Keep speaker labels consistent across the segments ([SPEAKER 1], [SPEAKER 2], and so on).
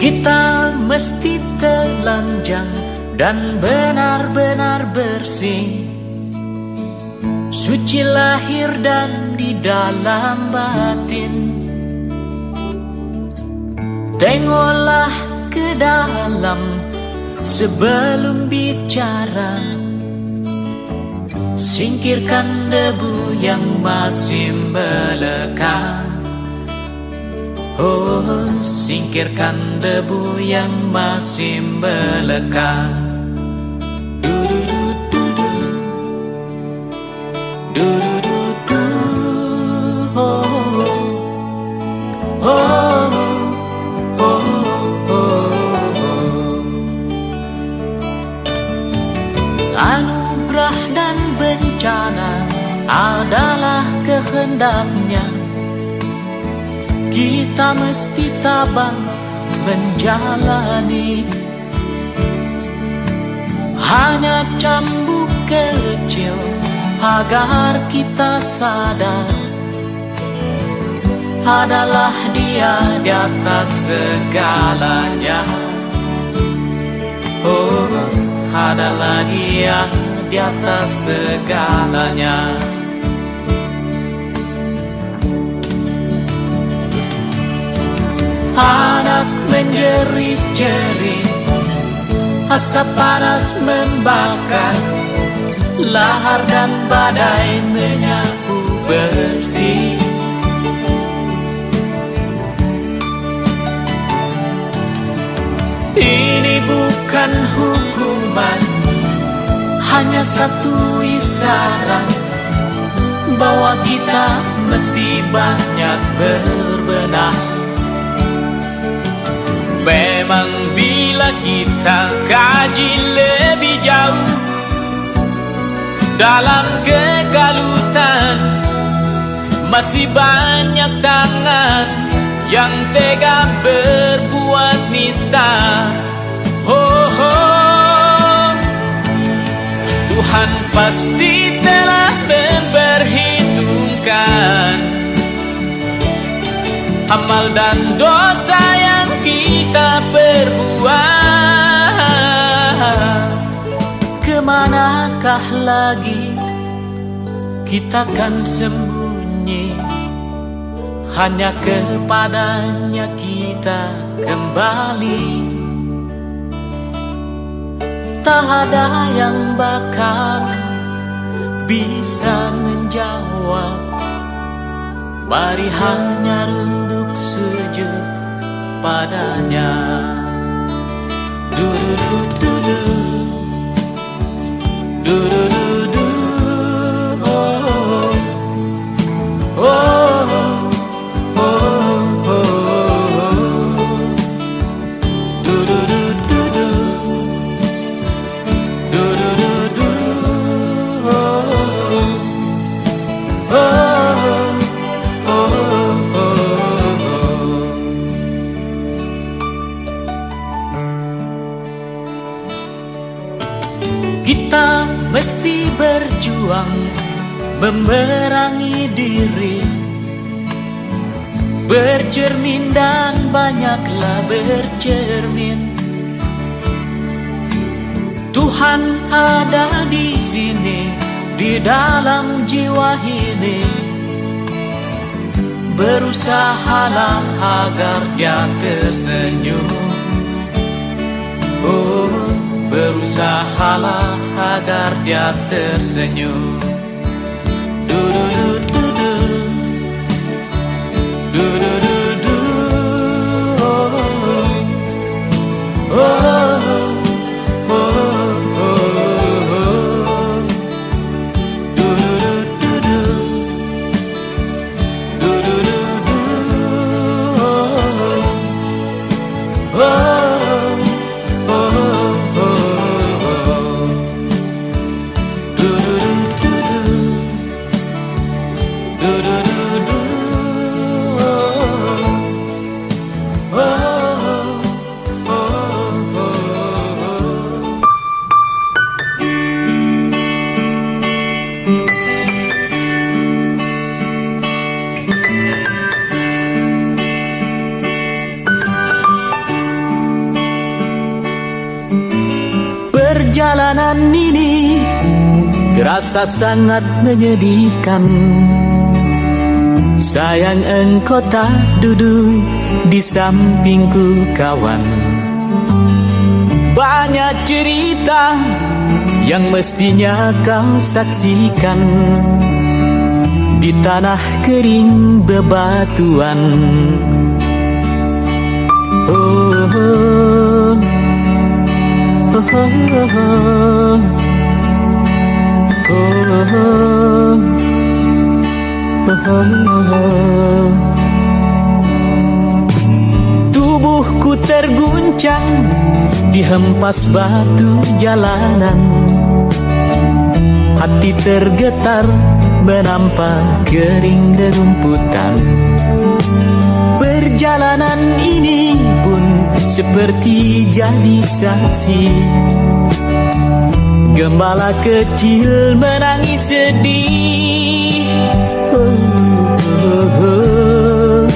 [SPEAKER 1] Kita mesti telanjang dan benar-benar bersih, suci lahir dan di dalam batin. Tengoklah ke dalam sebelum bicara, singkirkan debu yang masih melekat. Oh, singkirkan debu yang masih melekat. Du-du-du-du-du, du-du-du-du, oh, oh, oh, oh, oh. Anugerah dan bencana adalah kehendaknya. Kita mesti tabah menjalani. Hanya cambuk kecil agar kita sadar, adalah Dia di atas segalanya. Oh, adalah Dia di atas segalanya. Anak menjerit-jerit, asap panas membakar, lahar dan badai menyapu bersih. Ini bukan hukuman, hanya satu isyarat bahwa kita mesti banyak berbenah. Memang bila kita kaji lebih jauh dalam kegalutan, masih banyak tangan yang tega berbuat nista. Oh, oh. Tuhan pasti telah memperhitungkan amal dan dosa yang kita perbuat. Kemanakah lagi kita kan sembunyi? Hanya kepadanya kita kembali. Tak ada yang bakal bisa menjawab. Mari hanya runduk sujud padanya. Du-du-du-du-du, du-du-du-du, oh, oh, oh, oh, oh. Du-du-du-du-du, du-du-du-du, oh, oh. Kita mesti berjuang memerangi diri, bercermin dan banyaklah bercermin. Tuhan ada di sini, di dalam jiwa ini. Berusahalah agar Dia tersenyum. Oh, berusahalah agar Dia tersenyum. Du-du-du-du-du, du-du-du-du, oh, oh, oh, oh, oh. Du-du-du-du-du, du-du-du-du, oh, Perjalanan ini terasa sangat menyedihkan. Sayang engkau tak duduk di sampingku kawan. Banyak cerita yang mestinya kau saksikan di tanah kering bebatuan. Oh, oh, oh, oh, oh, oh. Tubuhku terguncang dihempas batu jalanan. Hati tergetar menampak kering rerumputan. Perjalanan ini pun seperti jadi saksi. Gembala kecil menangis sedih. Oh, oh, oh.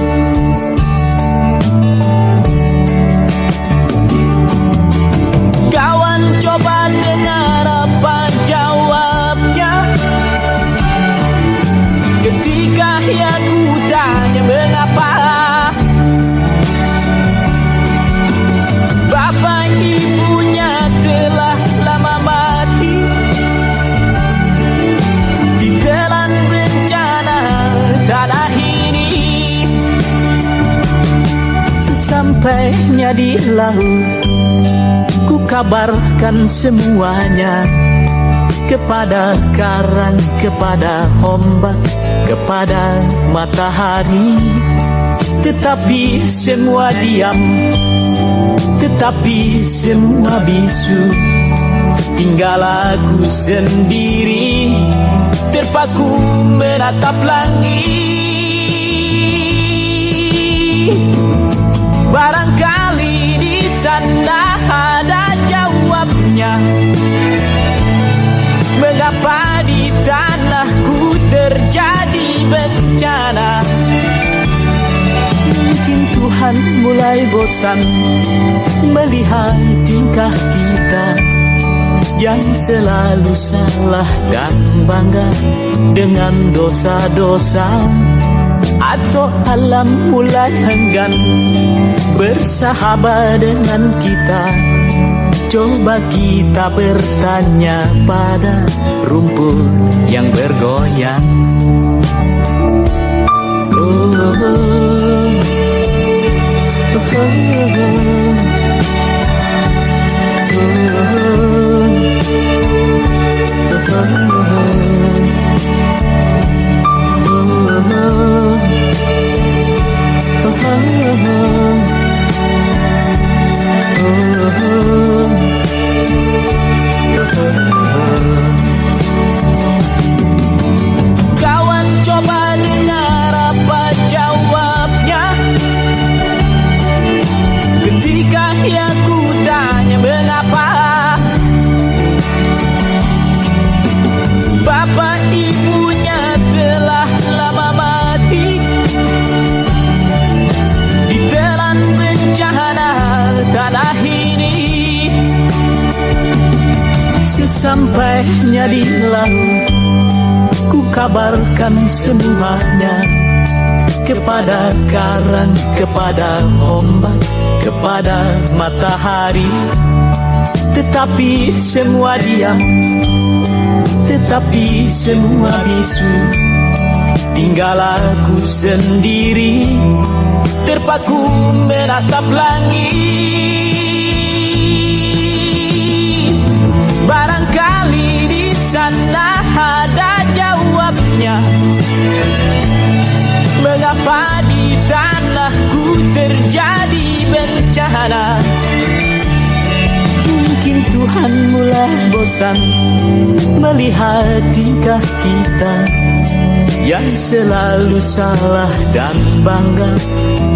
[SPEAKER 1] Kawan coba dengar apa jawabnya ketika aku tanya mengapa. Bapak ibunya telah lama mati ditelan bencana tanah ini. Sesampainya di laut, ku kabarkan semuanya kepada karang, kepada ombak, kepada matahari. Tetapi semua diam, tetapi semua bisu. Tinggal aku sendiri terpaku menatap langit. Barangkali di sana ada jawabnya. Mengapa di tanahku terjadi bencana? Mungkin Tuhan mulai bosan melihat tingkah kita yang selalu salah dan bangga dengan dosa-dosa. Atau alam mulai enggan bersahabat dengan kita. Coba kita bertanya pada rumput yang bergoyang. Oh, oh, oh. Kawan coba dengar apa jawabnya ketika aku tanya mengapa. Bapak ibunya telah lama mati ditelan bencana tanah ini. Sesampainya di laut, ku kabarkan semuanya kepada karang, kepada ombak, kepada matahari. Tetapi semua diam, tetapi semua bisu. Tinggal aku sendiri terpaku menatap langit. Barangkali di sana ada jawabnya. Mengapa di tanahku terjadi bencana? Mungkin Tuhan mulai bosan melihat tingkah kita yang selalu salah dan bangga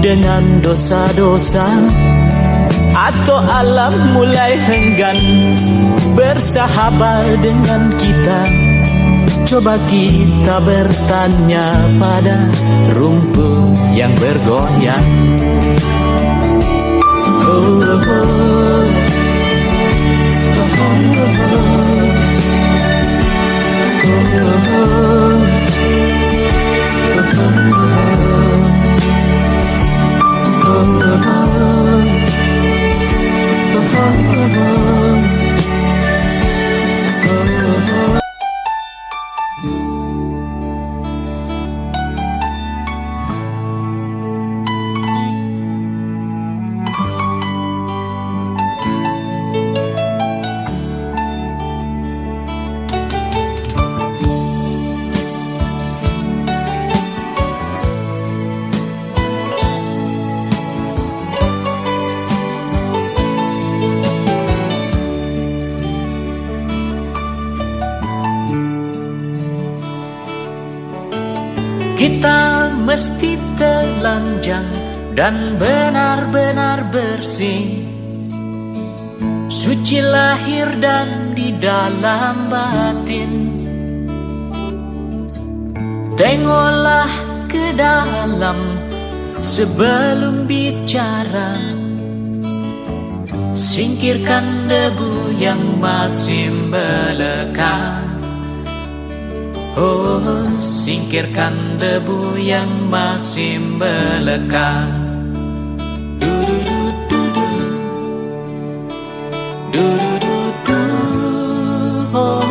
[SPEAKER 1] dengan dosa-dosa. Atau alam mulai enggan bersahabat dengan kita. Coba kita bertanya pada rumput yang bergoyang. Oh, oh, oh, oh, oh. Kita mesti telanjang dan benar-benar bersih, suci lahir dan di dalam batin. Tengoklah ke dalam sebelum bicara, singkirkan debu yang masih melekat. Oh, singkirkan debu yang masih melekat. Du-du-du-du-du, du-du-du-du, oh,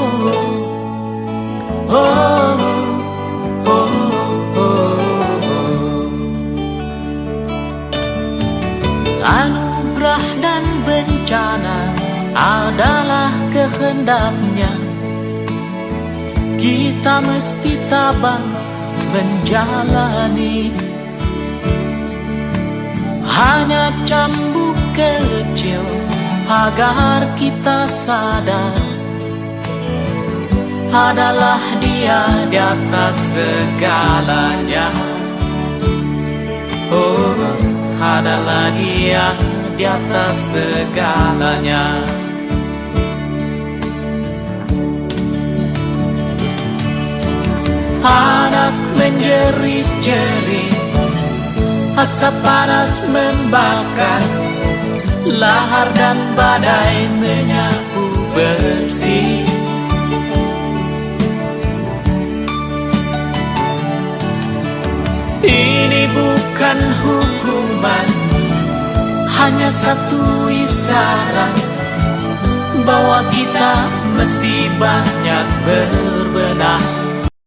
[SPEAKER 1] oh, oh, oh, oh. Anugerah dan bencana adalah kehendaknya. Kita mesti tabah menjalani. Hanya cambuk kecil agar kita sadar, adalah Dia di atas segalanya. Oh, adalah Dia di atas segalanya. Anak menjerit-jerit, asap panas membakar, lahar dan badai menyapu bersih. Ini bukan hukuman, hanya satu isyarat bahwa kita mesti banyak berbenah.